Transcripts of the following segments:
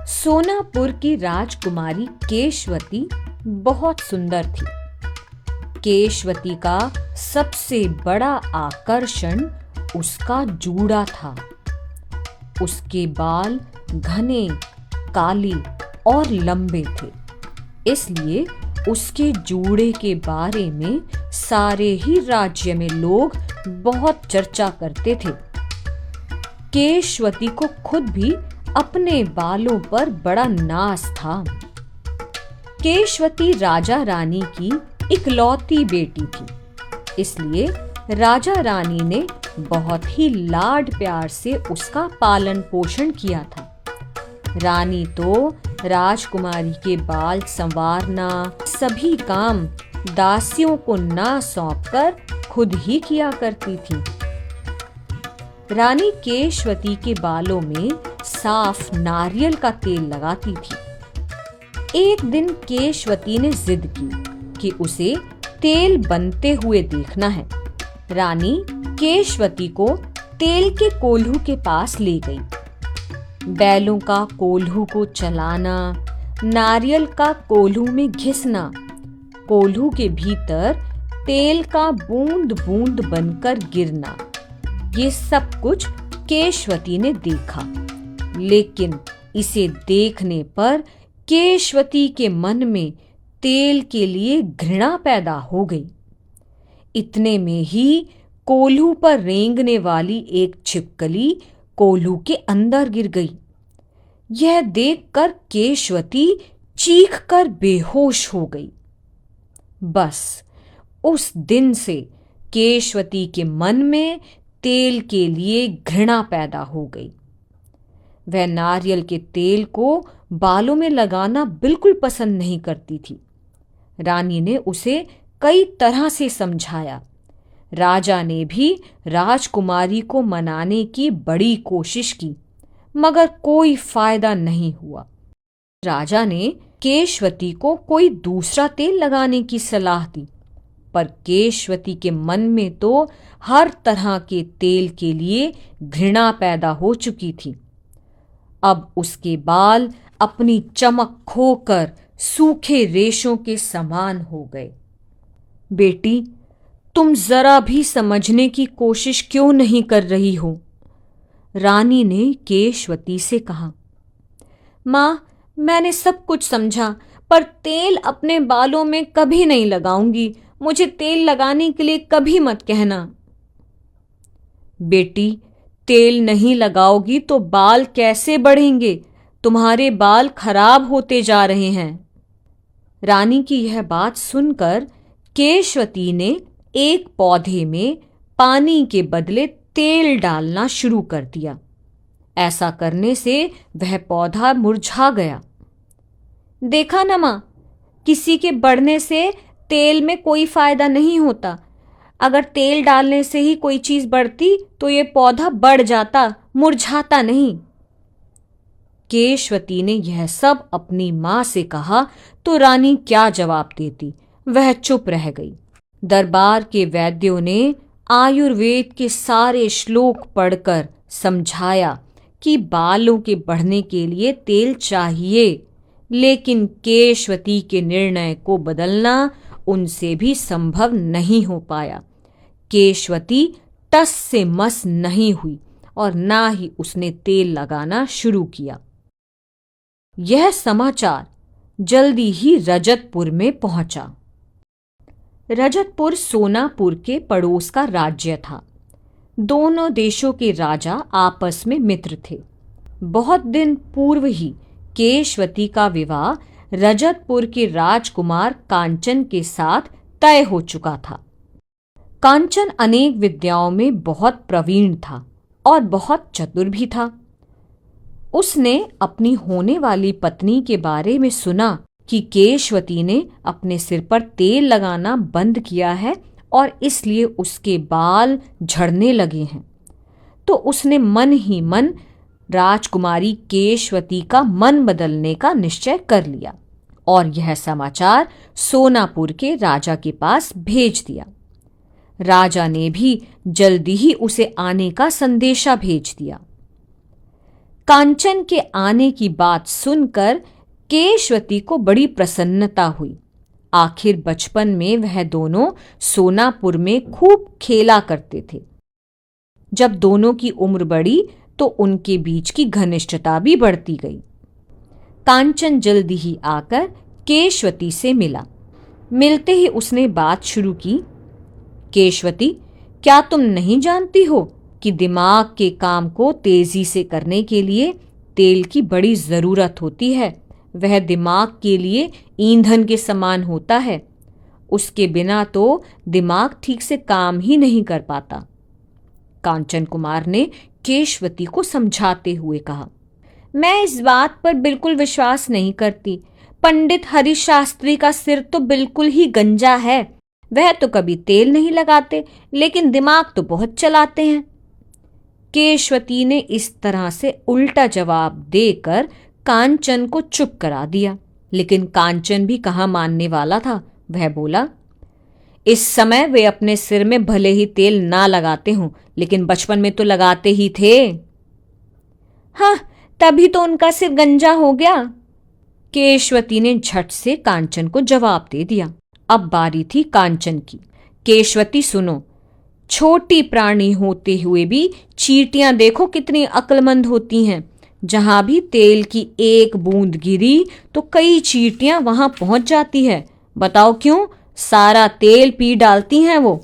सोनापुर की राजकुमारी केशवती बहुत सुंदर थी। केशवती का सबसे बड़ा आकर्षण उसका जूड़ा था। उसके बाल घने, काले और लंबे थे, इसलिए उसके जूड़े के बारे में सारे ही राज्य में लोग बहुत चर्चा करते थे। केशवती को खुद भी अपने बालों पर बड़ा नाज था। केशवती राजा रानी की इकलौती बेटी थी, इसलिए राजा रानी ने बहुत ही लाड प्यार से उसका पालन पोषण किया था। रानी तो राजकुमारी के बाल संवारना, सभी काम दासियों को ना सौंपकर खुद ही किया करती थी। रानी केशवती के बालों में साफ नारियल का तेल लगाती थी। एक दिन केशवती ने जिद की कि उसे तेल बनते हुए देखना है। रानी केशवती को तेल के कोल्हू के पास ले गई। बैलों का कोल्हू को चलाना, नारियल का कोल्हू में घिसना, कोल्हू के भीतर तेल का बूंद बूंद बनकर गिरना, ये सब कुछ केशवती ने देखा। लेकिन इसे देखने पर केशवती के मन में तेल के लिए घृणा पैदा हो गई। इतने में ही कोल्हू पर रेंगने वाली एक छिपकली कोल्हू के अंदर गिर गई। यह देखकर केशवती चीखकर बेहोश हो गई। बस उस दिन से केशवती के मन में तेल के लिए घृणा पैदा हो गई। वह नारियल के तेल को बालों में लगाना बिल्कुल पसंद नहीं करती थी। रानी ने उसे कई तरह से समझाया। राजा ने भी राजकुमारी को मनाने की बड़ी कोशिश की, मगर कोई फायदा नहीं हुआ। राजा ने केशवती को कोई दूसरा तेल लगाने की सलाह दी, पर केशवती के मन में तो हर तरह के तेल के लिए घृणा पैदा हो चुकी थी। अब उसके बाल अपनी चमक खोकर सूखे रेशों के समान हो गए। बेटी, तुम जरा भी समझने की कोशिश क्यों नहीं कर रही हो? रानी ने केशवती से कहा। मां, मैंने सब कुछ समझा, पर तेल अपने बालों में कभी नहीं लगाऊंगी। मुझे तेल लगाने के लिए कभी मत कहना। बेटी, तेल नहीं लगाओगी तो बाल कैसे बढ़ेंगे? तुम्हारे बाल खराब होते जा रहे हैं। रानी की यह बात सुनकर केशवती ने एक पौधे में पानी के बदले तेल डालना शुरू कर दिया। ऐसा करने से वह पौधा मुरझा गया। देखा ना मां, किसी के बढ़ने से तेल में कोई फायदा नहीं होता। अगर तेल डालने से ही कोई चीज बढ़ती तो ये पौधा बढ़ जाता, मुरझाता नहीं। केशवती ने यह सब अपनी मां से कहा तो रानी क्या जवाब देती? वह चुप रह गई। दरबार के वैद्यों ने आयुर्वेद के सारे श्लोक पढ़कर समझाया कि बालों के बढ़ने के लिए तेल चाहिए, लेकिन केशवती के निर्णय को बदलना उनसे भी संभव नहीं हो पाया। केशवती टस से मस नहीं हुई और ना ही उसने तेल लगाना शुरू किया। यह समाचार जल्दी ही रजतपुर में पहुंचा। रजतपुर सोनापुर के पड़ोस का राज्य था। दोनों देशों के राजा आपस में मित्र थे। बहुत दिन पूर्व ही केशवती का विवाह रजतपुर के राजकुमार कांचन के साथ तय हो चुका था। कांचन अनेक विद्याओं में बहुत प्रवीण था और बहुत चतुर भी था। उसने अपनी होने वाली पत्नी के बारे में सुना कि केशवती ने अपने सिर पर तेल लगाना बंद किया है और इसलिए उसके बाल झड़ने लगे हैं। तो उसने मन ही मन राजकुमारी केशवती का मन बदलने का निश्चय कर लिया और यह समाचार सोनापुर के राजा के पास भेज दिया। राजा ने भी जल्दी ही उसे आने का संदेशा भेज दिया। कांचन के आने की बात सुनकर केशवती को बड़ी प्रसन्नता हुई। आखिर बचपन में वह दोनों सोनापुर में खूब खेला करते थे। जब दोनों की उम्र बढ़ी तो उनके बीच की घनिष्ठता भी बढ़ती गई। कांचन जल्दी ही आकर केशवती से मिला। मिलते ही उसने बात शुरू की। केशवती, क्या तुम नहीं जानती हो कि दिमाग के काम को तेजी से करने के लिए तेल की बड़ी जरूरत होती है। वह दिमाग के लिए ईंधन के समान होता है। उसके बिना तो दिमाग ठीक से काम ही नहीं कर पाता। कांचन कुमार ने केशवती को समझाते हुए कहा, मैं इस बात पर बिल्कुल विश्वास नहीं करती। पंडित हरीश शास्त्री का सिर तो बिल्कुल ही गंजा है। वह तो कभी तेल नहीं लगाते, लेकिन दिमाग तो बहुत चलाते हैं। केशवती ने इस तरह से उल्टा जवाब देकर कांचन को चुप करा दिया। लेकिन कांचन भी कहाँ मानने वाला था। वह बोला, इस समय वे अपने सिर में भले ही तेल ना लगाते हों, लेकिन बचपन में तो लगाते ही थे। हाँ, तभी तो उनका सिर गंजा हो गया। केशवती ने झट से कांचन को जवाब दे दिया। अब बारी थी कांचन की। केशवती सुनो, छोटी प्राणी होते हुए भी चींटियां देखो कितनी अक्लमंद होती हैं। जहां भी तेल की एक बूंद गिरी तो कई चींटियां वहां पहुंच जाती है। बताओ क्यों? सारा तेल पी डालती हैं वो।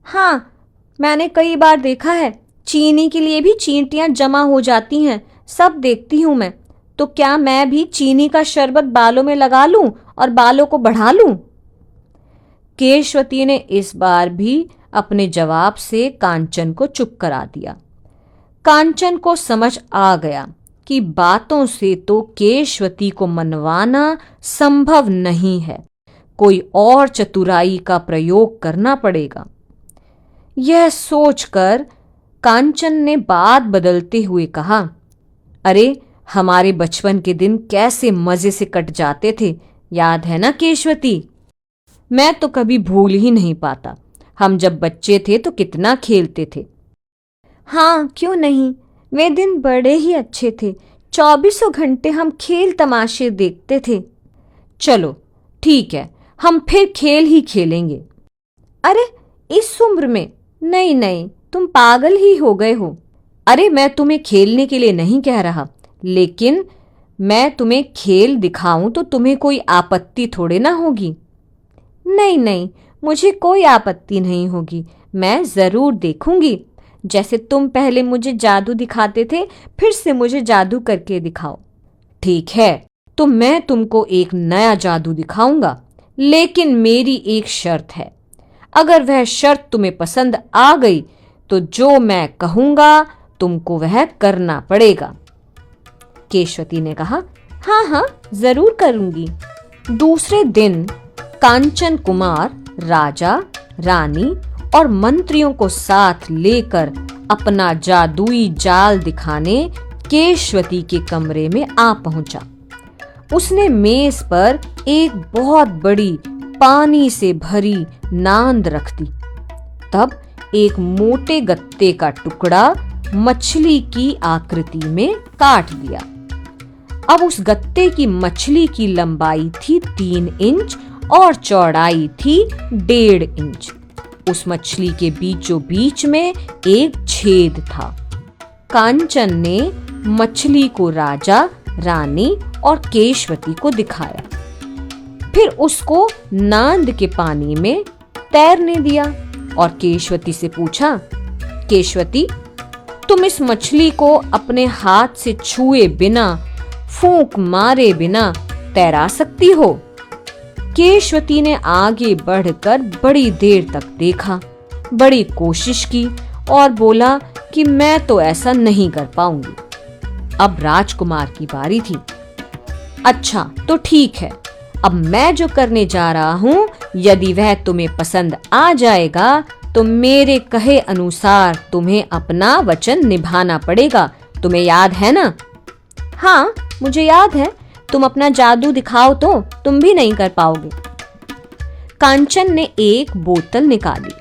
हाँ, मैंने कई बार देखा है। चीनी के लिए भी चींटियां जमा हो जाती हैं। सब देखती हूं मैं। तो क्या मैं भी चीनी का शरबत बालों में लगा लूं और बालों को बढ़ा लूं? केशवती ने इस बार भी अपने जवाब से कांचन को चुप करा दिया। कांचन को समझ आ गया कि बातों से तो केशवती को मनवाना संभव नहीं है। कोई और चतुराई का प्रयोग करना पड़ेगा। यह सोचकर कांचन ने बात बदलते हुए कहा, अरे, हमारे बचपन के दिन कैसे मजे से कट जाते थे, याद है ना केशवती? मैं तो कभी भूल ही नहीं पाता। हम जब बच्चे थे तो कितना खेलते थे। हाँ, क्यों नहीं। वे दिन बड़े ही अच्छे थे। 24 घंटे हम खेल तमाशे देखते थे। चलो ठीक है, हम फिर खेल ही खेलेंगे। अरे, इस उम्र में? नहीं नहीं, तुम पागल ही हो गए हो। अरे, मैं तुम्हें खेलने के लिए नहीं कह रहा, लेकिन मैं तुम्हें खेल दिखाऊं तो तुम्हें कोई आपत्ति थोड़े ना होगी। नहीं नहीं, मुझे कोई आपत्ति नहीं होगी। मैं जरूर देखूंगी। जैसे तुम पहले मुझे जादू दिखाते थे, फिर से मुझे जादू करके दिखाओ। ठीक है, तो मैं तुमको एक नया जादू दिखाऊंगा, लेकिन मेरी एक शर्त है। अगर वह शर्त तुम्हें पसंद आ गई तो जो मैं कहूंगा तुमको वह करना पड़ेगा। केशवती ने कहा, हाँ हाँ, जरूर करूंगी। दूसरे दिन कांचन कुमार राजा, रानी और मंत्रियों को साथ लेकर अपना जादुई जाल दिखाने केशवती के कमरे में आ पहुंचा। उसने मेज पर एक बहुत बड़ी पानी से भरी नांद रख दी। तब एक मोटे गत्ते का टुकड़ा मछली की आकृति में काट दिया। अब उस गत्ते की मछली की लंबाई थी 3 इंच और चौड़ाई थी 1.5 इंच। उस मछली के बीचों बीच में एक छेद था। कांचन ने मछली को राजा, रानी और केशवती को दिखाया। फिर उसको नांद के पानी में तैरने दिया और केशवती से पूछा, केशवती, तुम इस मछली को अपने हाथ से छुए बिना, फूंक मारे बिना तैरा सकती हो? केशवती ने आगे बढ़कर बड़ी देर तक देखा, बड़ी कोशिश की और बोला कि मैं तो ऐसा नहीं कर पाऊंगी। अब राजकुमार की बारी थी। अच्छा, तो ठीक है, अब मैं जो करने जा रहा हूं, यदि वह तुम्हें पसंद आ जाएगा तो मेरे कहे अनुसार तुम्हें अपना वचन निभाना पड़ेगा। तुम्हें याद है ना? हाँ, मुझे याद है। तुम अपना जादू दिखाओ तो तुम भी नहीं कर पाओगे। कांचन ने एक बोतल निकाली।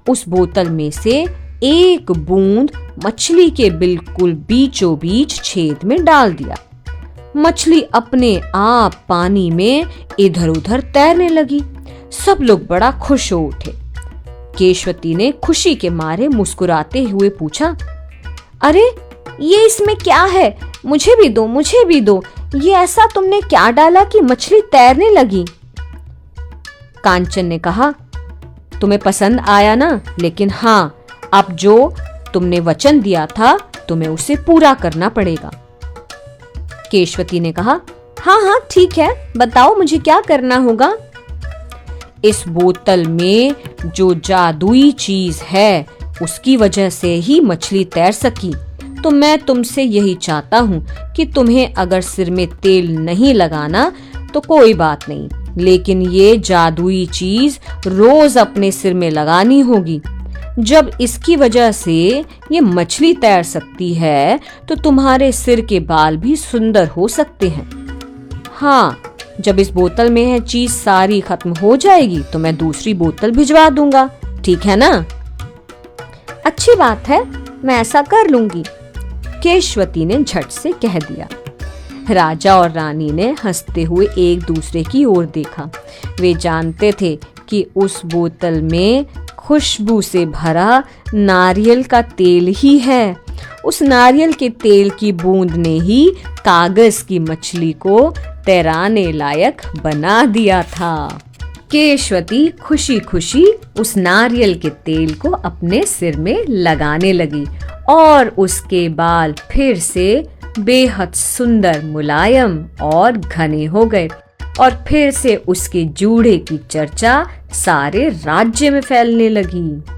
उस बोतल में से एक बूंद मछली के बिल्कुल बीचों बीच छेद में डाल दिया। मछली अपने आप पानी में इधर उधर तैरने लगी। सब लोग बड़ा खुश हो उठे। केशवती ने खुशी के मारे मुस्कुराते हुए पूछा, अरे ये इसमें क्या है? मुझे भी दो, मुझे भी दो। ये ऐसा तुमने क्या डाला कि मछली तैरने लगी? कांचन ने कहा, तुम्हें पसंद आया ना, लेकिन हाँ, अब जो तुमने वचन दिया था तुम्हें उसे पूरा करना पड़ेगा। केशवती ने कहा, हाँ हाँ ठीक है, बताओ मुझे क्या करना होगा। इस बोतल में जो जादुई चीज है उसकी वजह से ही मछली तैर सकी। तो मैं तुमसे यही चाहता हूँ कि तुम्हें अगर सिर में तेल नहीं लगाना तो कोई बात नहीं, लेकिन ये जादुई चीज रोज अपने सिर में लगानी होगी। जब इसकी वजह से ये मछली तैर सकती है तो तुम्हारे सिर के बाल भी सुंदर हो सकते हैं। हाँ, जब इस बोतल में है चीज सारी खत्म हो जाएगी तो मैं दूसरी बोतल भिजवा दूंगा, ठीक है ना? अच्छी बात है, मैं ऐसा कर लूंगी, केशवती ने झट से कह दिया। राजा और रानी ने हंसते हुए एक दूसरे की ओर देखा। वे जानते थे कि उस बोतल में खुशबू से भरा नारियल का तेल ही है। उस नारियल के तेल की बूंद ने ही कागज की मछली को तैराने लायक बना दिया था। केशवती खुशी खुशी उस नारियल के तेल को अपने सिर में लगाने लगी और उसके बाल फिर से बेहद सुंदर, मुलायम और घने हो गए और फिर से उसके जूड़े की चर्चा सारे राज्य में फैलने लगी।